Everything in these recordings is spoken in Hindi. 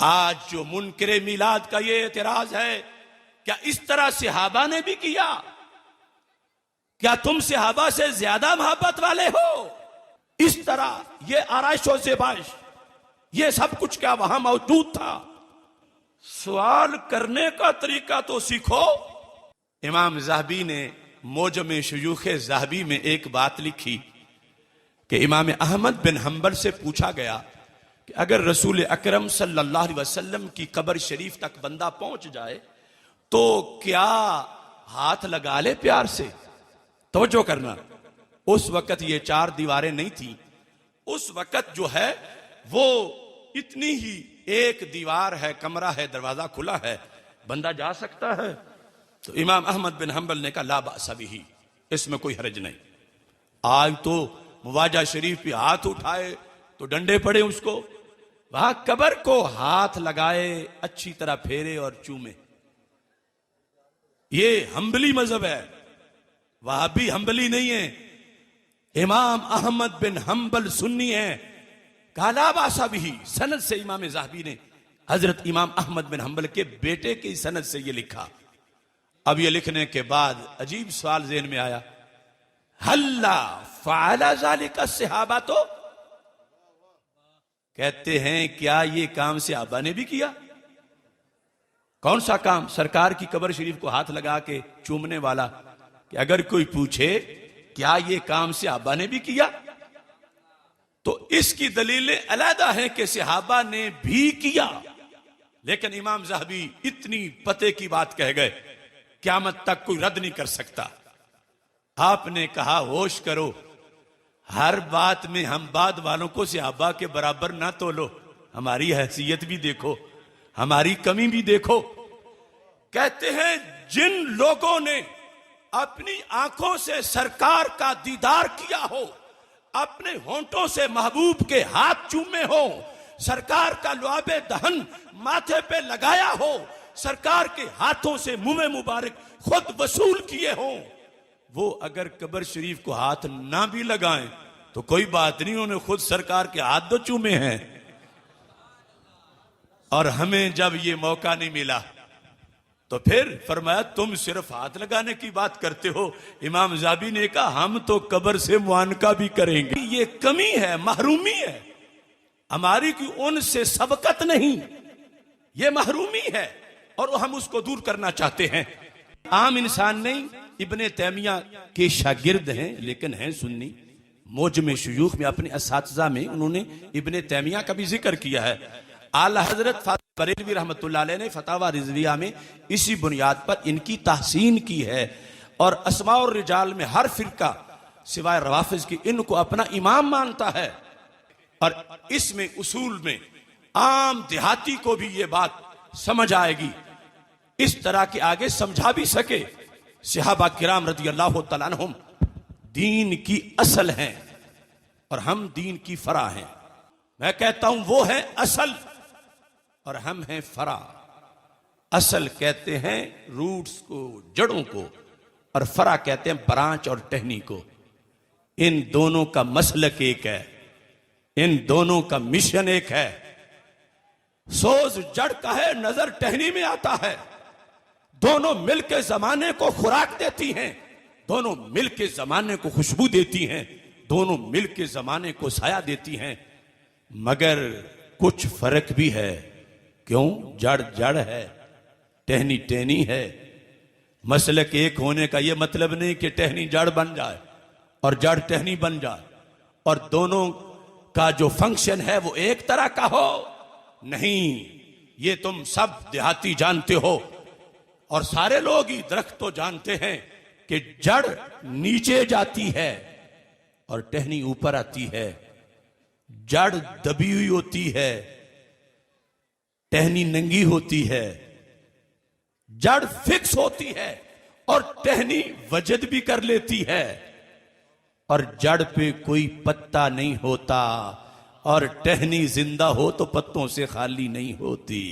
आज जो मुनकरे मिलाद का ये एतराज है, क्या इस तरह सहाबा ने भी किया? क्या तुम सहाबा से ज्यादा मोहब्बत वाले हो? इस तरह ये आराइश और ज़ेबाइश, ये सब कुछ क्या वहां मौजूद था? सवाल करने का तरीका तो सीखो। इमाम ज़हबी ने मोजम शुयूख ज़हबी में एक बात लिखी कि इमाम अहमद बिन हंबल से पूछा गया कि अगर रसूल अकरम सल्लल्लाहु अलैहि वसल्लम की कब्र शरीफ तक बंदा पहुंच जाए तो क्या हाथ लगा ले प्यार से? तवज्जो करना, उस वक्त ये 4 दीवारें नहीं थी। उस वक्त जो है वो इतनी ही एक दीवार है, कमरा है, दरवाजा खुला है, बंदा जा सकता है। तो इमाम अहमद बिन हंबल ने कहा ला बासा बिही, इसमें कोई हर्ज नहीं। आज तो मुवाजा शरीफ पे हाथ उठाए तो डंडे पड़े उसको, वहां कब्र को हाथ लगाए, अच्छी तरह फेरे और चूमे। ये हंबली मजहब है, वहाबी हंबली नहीं है। इमाम अहमद बिन हंबल सुन्नी है। काला बासा भी सनद से इमाम ज़हबी ने हजरत इमाम अहमद बिन हंबल के बेटे की सनद से ये लिखा। अब ये लिखने के बाद अजीब सवाल ज़हन में आया, हल्ला फ़अला ज़ालिका सहाबा, तो कहते हैं क्या ये काम सहाबा ने भी किया? कौन सा काम? सरकार की कब्र शरीफ को हाथ लगा के चूमने वाला। कि अगर कोई पूछे क्या ये काम सहाबा ने भी किया, तो इसकी दलीलें अलहदा हैं कि सहाबा ने भी किया। लेकिन इमाम ज़हबी इतनी पते की बात कह गए, क़यामत तक कोई रद्द नहीं कर सकता। आपने कहा होश करो, हर बात में हम बाद वालों को सहाबा के बराबर ना तोलो, हमारी हैसियत भी देखो, हमारी कमी भी देखो। कहते हैं जिन लोगों ने अपनी आंखों से सरकार का दीदार किया हो, अपने होंठों से महबूब के हाथ चूमे हो, सरकार का लुआबे दहन माथे पे लगाया हो, सरकार के हाथों से मुंह मुबारक खुद वसूल किए हो, वो अगर कब्र शरीफ को हाथ ना भी लगाएं तो कोई बात नहीं, उन्होंने खुद सरकार के हाथ तो चूमे हैं। और हमें जब ये मौका नहीं मिला तो फिर फरमाया तुम सिर्फ हाथ लगाने की बात करते हो। इमाम ज़हबी ने कहा हम तो कब्र से मुआनका भी करेंगे। ये कमी है, महरूमी है हमारी की, उनसे सबकत नहीं, ये महरूमी है और हम उसको दूर करना चाहते हैं। आम इंसान नहीं, इब्ने तैमिया के शागिर्द हैं लेकिन हैं सुन्नी। मोजम शुयूख में अपने असातिज़ा में उन्होंने इब्ने तैमिया का भी जिक्र किया है। आला हजरत बरेलवी रहमतुल्लाह अलैह ने फतावा रिजविया में इसी बुनियाद पर इनकी तहसीन की है। और अस्मा और रिजाल में हर फिरका सिवाय रवाफिज की इनको अपना इमाम मानता है। और इसमें उसूल में आम देहाती को भी ये बात समझ आएगी, इस तरह के आगे समझा भी सके। सहाबा किराम रज़ी अल्लाह तआला अन्हुम दीन की असल हैं और हम दीन की फरा हैं। मैं कहता हूं वो है असल और हम हैं फरा। असल कहते हैं रूट्स को, जड़ों को, और फरा कहते हैं ब्रांच और टहनी को। इन दोनों का मसलक एक है, इन दोनों का मिशन एक है। सोज जड़ का है, नजर टहनी में आता है। दोनों मिलकर जमाने को खुराक देती हैं, दोनों मिलकर जमाने को खुशबू देती हैं, दोनों मिलकर जमाने को साया देती हैं। मगर कुछ फर्क भी है। क्यों? जड़ जड़ है, टहनी टहनी है। मसलक एक होने का यह मतलब नहीं कि टहनी जड़ बन जाए और जड़ टहनी बन जाए और दोनों का जो फंक्शन है वो एक तरह का हो। नहीं, ये तुम सब देहाती जानते हो और सारे लोग ही दरख्त तो जानते हैं कि जड़ नीचे जाती है और टहनी ऊपर आती है। जड़ दबी हुई होती है, टहनी नंगी होती है। जड़ फिक्स होती है और टहनी वजद भी कर लेती है। और जड़ पे कोई पत्ता नहीं होता और टहनी जिंदा हो तो पत्तों से खाली नहीं होती।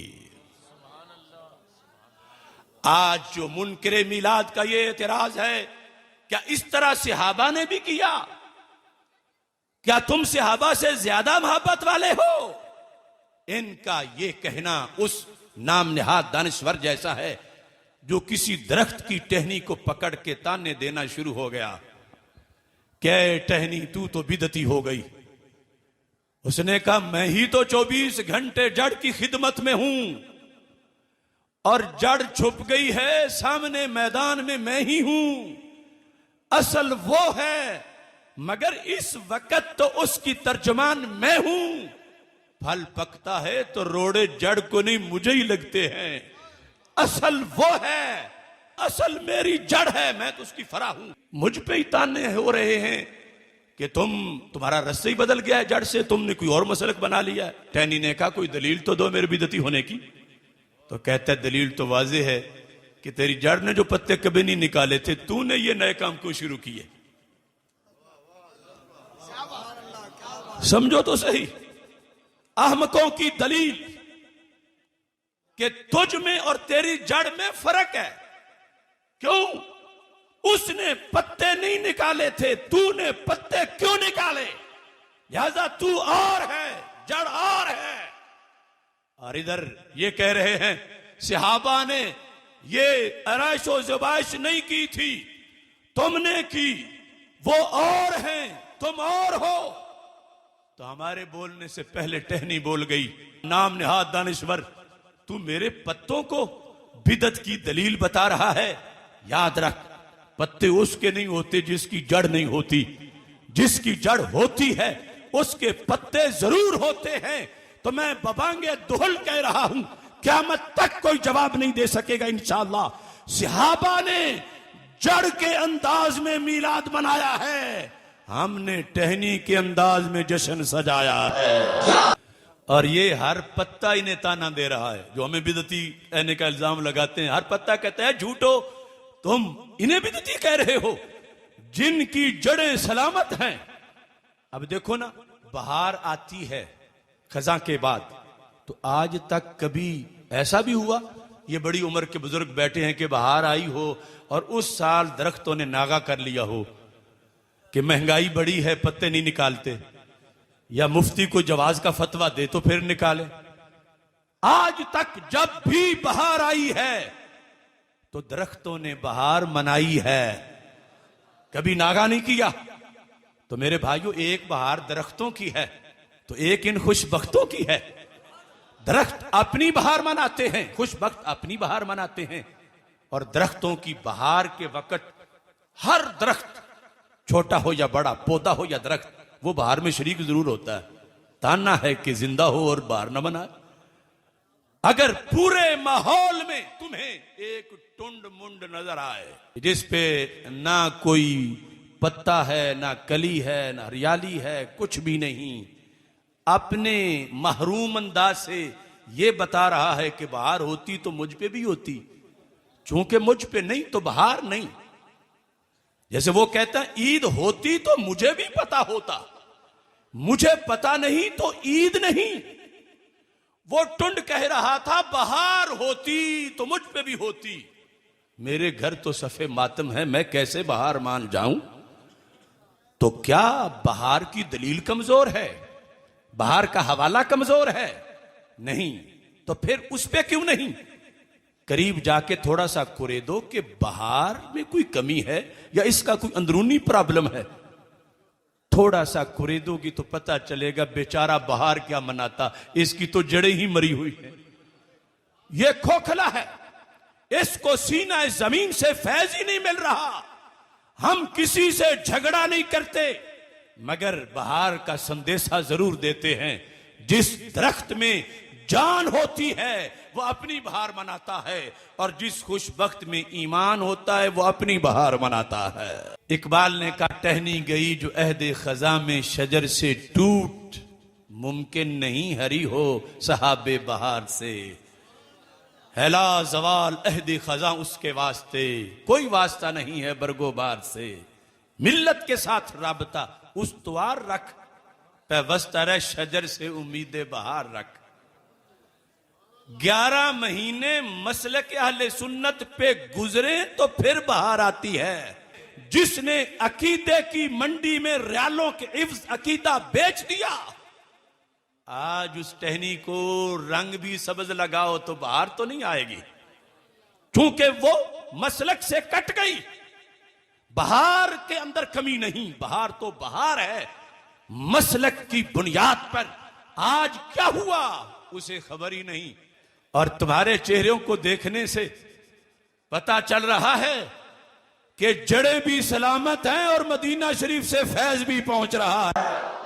आज जो मुनकरे मिलाद का ये एतराज है, क्या इस तरह सहाबा ने भी किया? क्या तुम सहाबा से ज्यादा मोहब्बत वाले हो? इनका ये कहना उस नाम निहाद दानिश्वर जैसा है जो किसी दरख्त की टहनी को पकड़ के ताने देना शुरू हो गया, क्या टहनी तू तो बिदती हो गई। उसने कहा मैं ही तो 24 घंटे जड़ की खिदमत में हूं और जड़ छुप गई है सामने मैदान में, मैं ही हूं। असल वो है मगर इस वक्त तो उसकी तर्जमान मैं हूं। फल पकता है तो रोड़े जड़ को नहीं मुझे ही लगते हैं। असल वो है, असल मेरी जड़ है, मैं तो उसकी फरा हूं। मुझ पे ही ताने हो रहे हैं कि तुम्हारा रस्सा ही बदल गया है जड़ से, तुमने कोई और मसलक बना लिया है। टहनी ने कहा कोई दलील तो दो मेरे बिदती होने की। तो कहता है दलील तो वाज़ेह है कि तेरी जड़ ने जो पत्ते कभी नहीं निकाले थे, तूने ये नए काम क्यों शुरू किए। समझो तो सही अहमकों की दलील कि तुझ में और तेरी जड़ में फर्क है। क्यों? उसने पत्ते नहीं निकाले थे, तूने पत्ते क्यों निकाले? लिहाजा तू और है, जड़ और है। और इधर ये कह रहे हैं सहाबा ने ये आराइशो ज़बाइश नहीं की थी, तुमने की, वो और हैं, तुम और हो। तो हमारे बोलने से पहले टहनी बोल गई, नाम निहाद दानिश्वर, तू मेरे पत्तों को बिदत की दलील बता रहा है। याद रख, पत्ते उसके नहीं होते जिसकी जड़ नहीं होती, जिसकी जड़ होती है उसके पत्ते जरूर होते हैं। तो मैं बबांगे दुहल कह रहा हूं, क़यामत तक कोई जवाब नहीं दे सकेगा इंशाअल्लाह। सहाबा ने जड़ के अंदाज में मीलाद मनाया है, हमने टहनी के अंदाज में जश्न सजाया है। और ये हर पत्ता इन्हें ताना दे रहा है जो हमें बिदती कहने का इल्जाम लगाते हैं। हर पत्ता कहता है झूठो, तुम इन्हें बिदती कह रहे हो जिनकी जड़ें सलामत हैं। अब देखो ना, बहार आती है खजा के बाद, तो आज तक कभी ऐसा भी हुआ ये बड़ी उम्र के बुजुर्ग बैठे हैं कि बहार आई हो और उस साल दरख्तों ने नागा कर लिया हो कि महंगाई बड़ी है पत्ते नहीं निकालते, या मुफ्ती को जवाज का फतवा दे तो फिर निकाले। आज तक जब भी बहार आई है तो दरख्तों ने बहार मनाई है, कभी नागा नहीं किया। तो मेरे भाइयों, एक बहार दरख्तों की है तो एक इन खुशबख्तों की है। दरख्त अपनी बहार मनाते हैं, खुशबख्त अपनी बहार मनाते हैं। और दरख्तों की बहार के वक्त हर दरख्त, छोटा हो या बड़ा, पौधा हो या दरख्त, वो बहार में शरीक जरूर होता है। ताना है कि जिंदा हो और बहार न बनाए। अगर पूरे माहौल में तुम्हें एक टुंड मुंड नजर आए जिस पे ना कोई पत्ता है, ना कली है, ना हरियाली है, कुछ भी नहीं, अपने महरूम अंदाज से ये बता रहा है कि बहार होती तो मुझ पे भी होती, चूंकि मुझ पे नहीं तो बहार नहीं। जैसे वो कहता है ईद होती तो मुझे भी पता होता, मुझे पता नहीं तो ईद नहीं। वो टुंड कह रहा था बहार होती तो मुझ पे भी होती। मेरे घर तो सफे मातम है, मैं कैसे बहार मान जाऊं? तो क्या बहार की दलील कमजोर है? बहार का हवाला कमजोर है? नहीं। तो फिर उस पे क्यों नहीं करीब जाके थोड़ा सा कुरेदो कि बहार में कोई कमी है या इसका कोई अंदरूनी प्रॉब्लम है। थोड़ा सा कुरेदोगी तो पता चलेगा बेचारा बहार क्या मनाता, इसकी तो जड़ें ही मरी हुई है। ये खोखला है, इसको सीना जमीन से फैज ही नहीं मिल रहा। हम किसी से झगड़ा नहीं करते मगर बहार का संदेशा जरूर देते हैं। जिस दरख्त में जान होती है वो अपनी बहार मनाता है, और जिस खुशबख्त में ईमान होता है वो अपनी बहार मनाता है। इकबाल ने कहा टहनी गई जो अहद खजा में शजर से टूट, मुमकिन नहीं हरी हो सहाबे बहार से। हैला जवाल अहद खजा उसके वास्ते, कोई वास्ता नहीं है बरगोबार से। मिल्लत के साथ राबता उस्तवार रख, पैवस्तर शजर से उम्मीद बहार रख। 11 महीने मसलक अहले सुन्नत पे गुजरे तो फिर बहार आती है। जिसने अकीदे की मंडी में रियालों के इव्ज अकीदा बेच दिया, आज उस टहनी को रंग भी सब्ज लगाओ तो बाहर तो नहीं आएगी, क्योंकि वो मसलक से कट गई। बहार के अंदर कमी नहीं, बहार तो बहार है। मसलक की बुनियाद पर आज क्या हुआ उसे खबर ही नहीं। और तुम्हारे चेहरों को देखने से पता चल रहा है कि जड़ें भी सलामत हैं और मदीना शरीफ से फैज भी पहुंच रहा है।